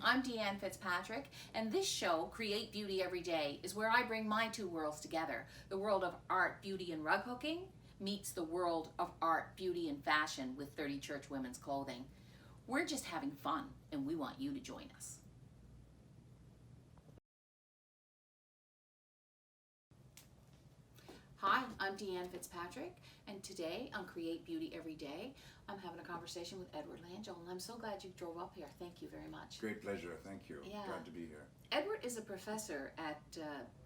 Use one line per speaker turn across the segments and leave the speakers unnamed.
I'm Deanne Fitzpatrick, and this show, Create Beauty Every Day, is where I bring my two worlds together. The world of art, beauty, and rug hooking meets the world of art, beauty, and fashion with 30 Church Women's Clothing. We're just having fun, and we want you to join us. Hi, I'm Deanne Fitzpatrick, and today on Create Beauty Every Day, I'm having a conversation with Edward Langell, and I'm so glad you drove up here. Thank you very much.
Great pleasure, thank you.
Yeah.
Glad to be here.
Edward is a professor at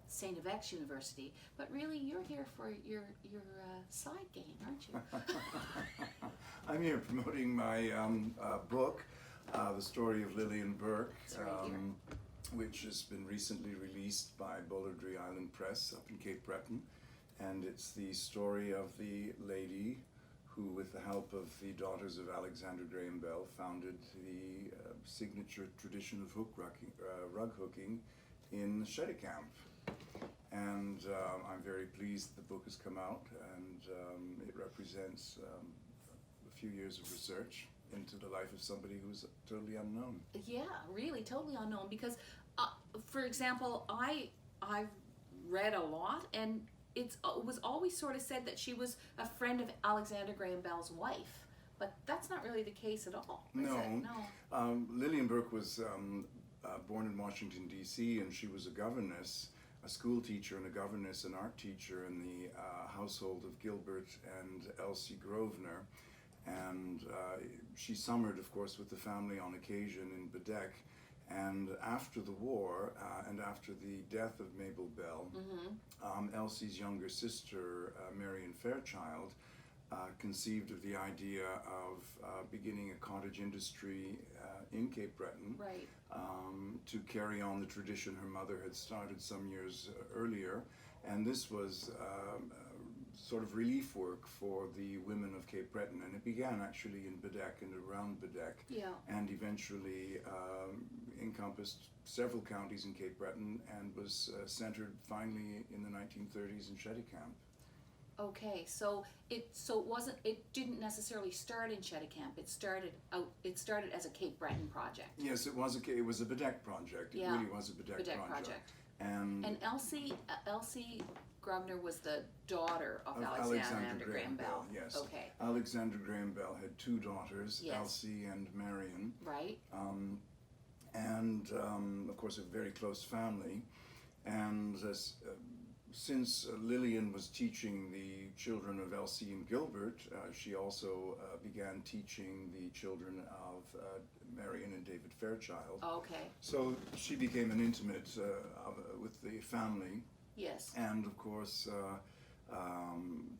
St. FX University, but really you're here for your side game, aren't you?
I'm here promoting my book, The Story of Lillian Burke, which has been recently released by Bolardry Island Press up in Cape Breton. And it's the story of the lady who, with the help of the daughters of Alexander Graham Bell, founded the signature tradition of rug hooking in Cheticamp. And I'm very pleased the book has come out, and it represents a few years of research into the life of somebody who's totally unknown.
Yeah, really, totally unknown. Because, for example, I've read a lot, and it was always sort of said that she was a friend of Alexander Graham Bell's wife, but that's not really the case at all.
No. Lillian Burke was born in Washington, D.C., and she was a governess, a school teacher and a governess, an art teacher in the household of Gilbert and Elsie Grosvenor. And she summered, of course, with the family on occasion in Bedeque. And after the war, and after the death of Mabel Bell, Elsie's younger sister, Marion Fairchild, conceived of the idea of beginning a cottage industry in Cape Breton,
right.
To carry on the tradition her mother had started some years earlier. And this was sort of relief work for the women of Cape Breton, and it began actually in Bedeque and around Bedeque, and eventually encompassed several counties in Cape Breton and was centered finally in the 1930s in Cheticamp.
Okay, so it didn't necessarily start in Cheticamp. It started as a Cape Breton project.
Yes, it was a Bedeque project. It really was a Bedeque project. And
Elsie Grosvenor was the daughter of Alexander Graham Bell.
Yes.
Okay.
Alexander Graham Bell had two daughters,
yes.
Elsie and Marion.
Right.
And of course a very close family. And since Lillian was teaching the children of Elsie and Gilbert, she also began teaching the children of Marion and David Fairchild.
Okay.
So she became an intimate with the family.
Yes.
And of course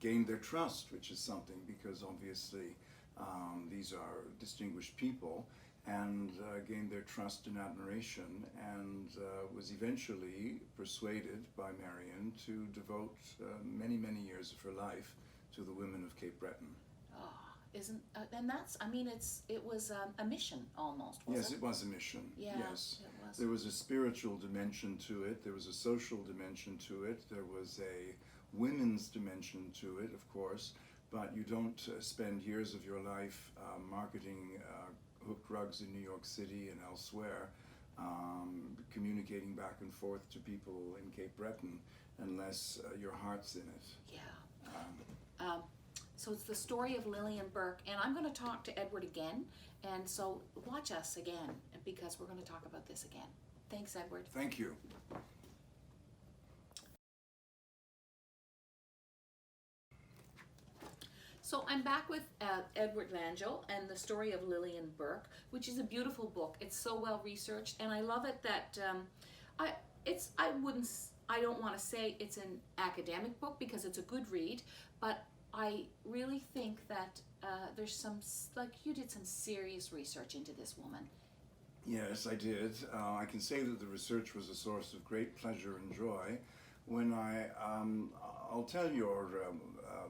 gained their trust, which is something, because obviously these are distinguished people, and gained their trust and admiration, and was eventually persuaded by Marion to devote many, many years of her life to the women of Cape Breton.
And that's, I mean, it was a mission almost, wasn't it?
Yes, it was a mission.
Yeah,
yes.
It was.
There was a spiritual dimension to it, there was a social dimension to it, there was a women's dimension to it, of course, but you don't spend years of your life marketing hooked rugs in New York City and elsewhere, communicating back and forth to people in Cape Breton, unless your heart's in it.
Yeah. So it's the story of Lillian Burke, and I'm going to talk to Edward again, and so watch us again, because we're going to talk about this again. Thanks, Edward.
Thank you.
So I'm back with Edward Langell and the story of Lillian Burke, which is a beautiful book. It's so well researched, and I love it that I don't want to say it's an academic book because it's a good read, but I really think that there's you did some serious research into this woman.
Yes, I did. I can say that the research was a source of great pleasure and joy. When I'll tell your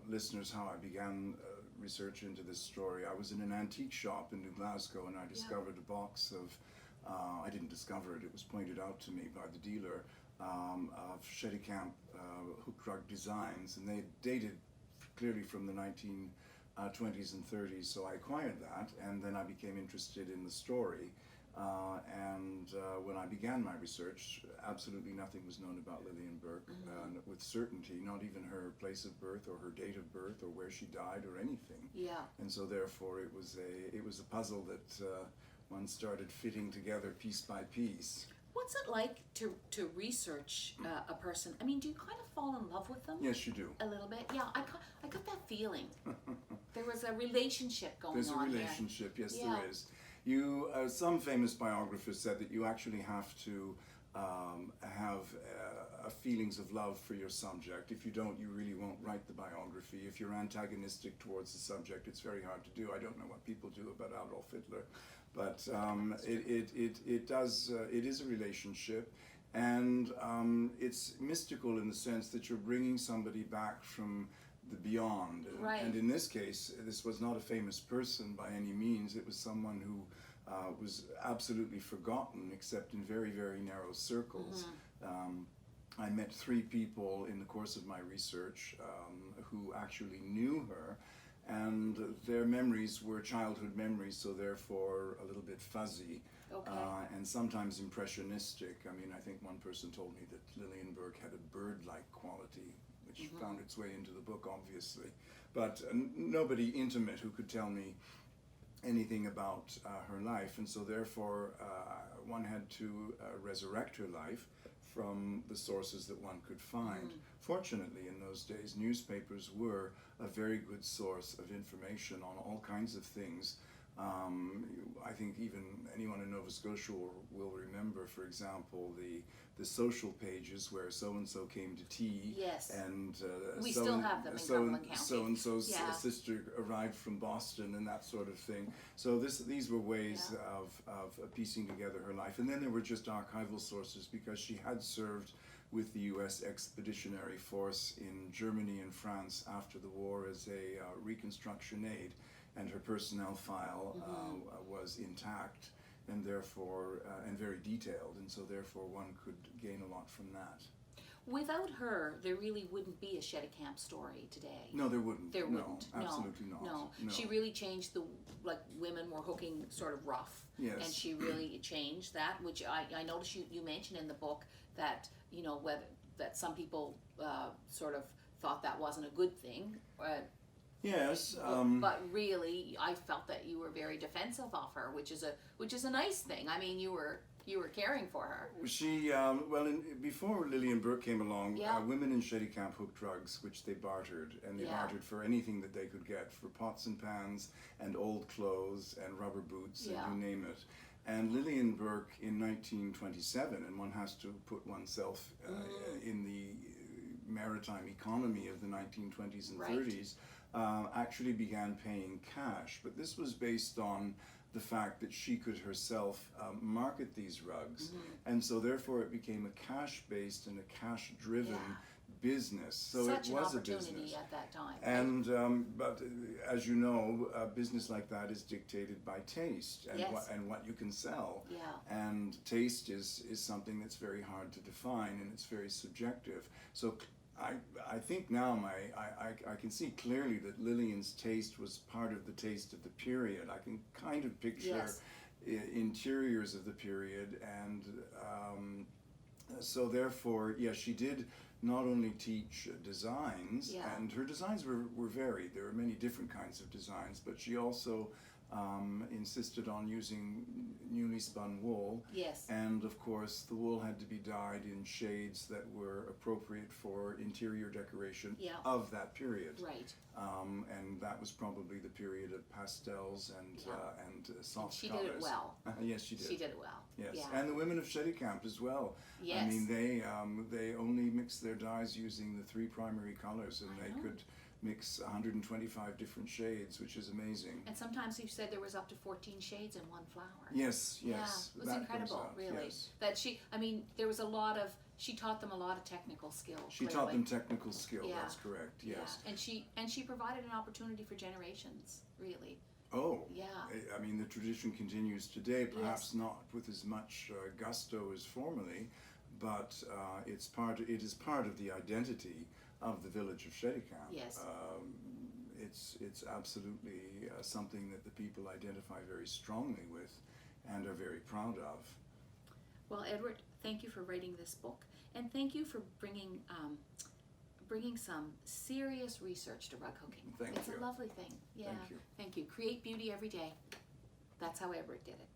listeners how I began research into this story. I was in an antique shop in New Glasgow, and I discovered a box of, I didn't discover it, it was pointed out to me by the dealer, of Cheticamp hooked rug designs, and they dated clearly from the 1920s and 30s, so I acquired that, and then I became interested in the story. When I began my research, absolutely nothing was known about Lillian Burke, with certainty, not even her place of birth or her date of birth or where she died or anything.
Yeah.
And so therefore it was a puzzle that one started fitting together piece by piece.
What's it like to research a person? I mean, do you kind of fall in love with them?
Yes, you do.
A little bit, yeah. I got that feeling. There was a relationship going
There's a
on
relationship, yes,
Yeah.
there is. You, some famous biographers said that you actually have to have feelings of love for your subject. If you don't, you really won't write the biography. If you're antagonistic towards the subject, it's very hard to do. I don't know what people do about Adolf Hitler, but it is a relationship, and it's mystical in the sense that you're bringing somebody back from the beyond.
Right.
And in this case, this was not a famous person by any means. It was someone who was absolutely forgotten, except in very, very narrow circles. I met 3 people in the course of my research who actually knew her, and their memories were childhood memories, so therefore a little bit fuzzy.
Okay.
And sometimes impressionistic. I mean, I think one person told me that Lillian Burke had a bird-like quality, which found its way into the book, obviously. But nobody intimate who could tell me anything about her life, and so therefore one had to resurrect her life from the sources that one could find. Fortunately, in those days, newspapers were a very good source of information on all kinds of things. I think even anyone in Nova Scotia will remember, for example, the social pages where so-and-so came to tea.
Yes.
And
We still have them in Cumberland County.
So-and-so's
Yeah.
sister arrived from Boston and that sort of thing. So these were ways of piecing together her life. And then there were just archival sources, because she had served with the U.S. Expeditionary Force in Germany and France after the war as a reconstruction aide, and her personnel file was intact, and therefore and very detailed, and so therefore one could gain a lot from that.
Without her, there really wouldn't be a Shedicamp story today.
No, there wouldn't.
There
No,
wouldn't.
absolutely not.
No.
No.
She really changed women were hooking sort of rough.
Yes.
And she really changed that, which I noticed you mentioned in the book that, that some people sort of thought that wasn't a good thing.
Yes.
But really, I felt that you were very defensive of her, which is a nice thing. I mean, you were caring for her.
She, before Lillian Burke came along,
Yeah.
women in Shedicamp hooked drugs, which they bartered, and they
Yeah.
bartered for anything that they could get, for pots and pans, and old clothes, and rubber boots,
Yeah.
and you name it. And Lillian Burke in 1927, and one has to put oneself in the maritime economy of the 1920s and
Right.
30s, actually began paying cash. But this was based on the fact that she could herself market these rugs, and so therefore it became a cash-based and a cash-driven
Yeah.
business. So
Such
it
an
was a
opportunity
business.
at that time.
And but as you know, a business like that is dictated by taste and
Yes.
what you can sell.
Yeah.
And taste is something that's very hard to define, and it's very subjective. So I think now I can see clearly that Lillian's taste was part of the taste of the period. I can kind of picture
Yes.
interiors of the period, and so therefore, yes, she did not only teach designs,
Yeah.
and her designs were varied. There were many different kinds of designs, but she also insisted on using newly spun wool.
Yes.
And of course, the wool had to be dyed in shades that were appropriate for interior decoration
Yeah.
of that period.
Right.
And that was probably the period of pastels and soft
She
colors.
did it well.
Yes, she did.
She did it well.
Yes,
Yeah.
and the women of Shedicamp as well.
Yes.
I mean, they only mixed their dyes using the 3 primary colors, and
I
they
know.
could mix 125 different shades, which is amazing.
And sometimes you said there was up to 14 shades in one flower.
Yes, yes.
Yeah, it was
that
incredible,
comes out,
really.
yes.
That there was she taught them a lot of technical skill.
She
clearly.
taught them technical skill,
Yeah.
that's correct, yes.
Yeah. And she provided an opportunity for generations, really.
Oh,
Yeah.
I mean, the tradition continues today, perhaps
Yes.
not with as much gusto as formerly, but it is part of the identity of the village of Shedicamp.
Yes.
It's absolutely something that the people identify very strongly with, and are very proud of.
Well, Edward, thank you for writing this book, and thank you for bringing some serious research to rug hooking.
Thank
It's
you.
a lovely thing. Yeah.
Thank you.
Thank you. Create beauty every day. That's how Edward did it.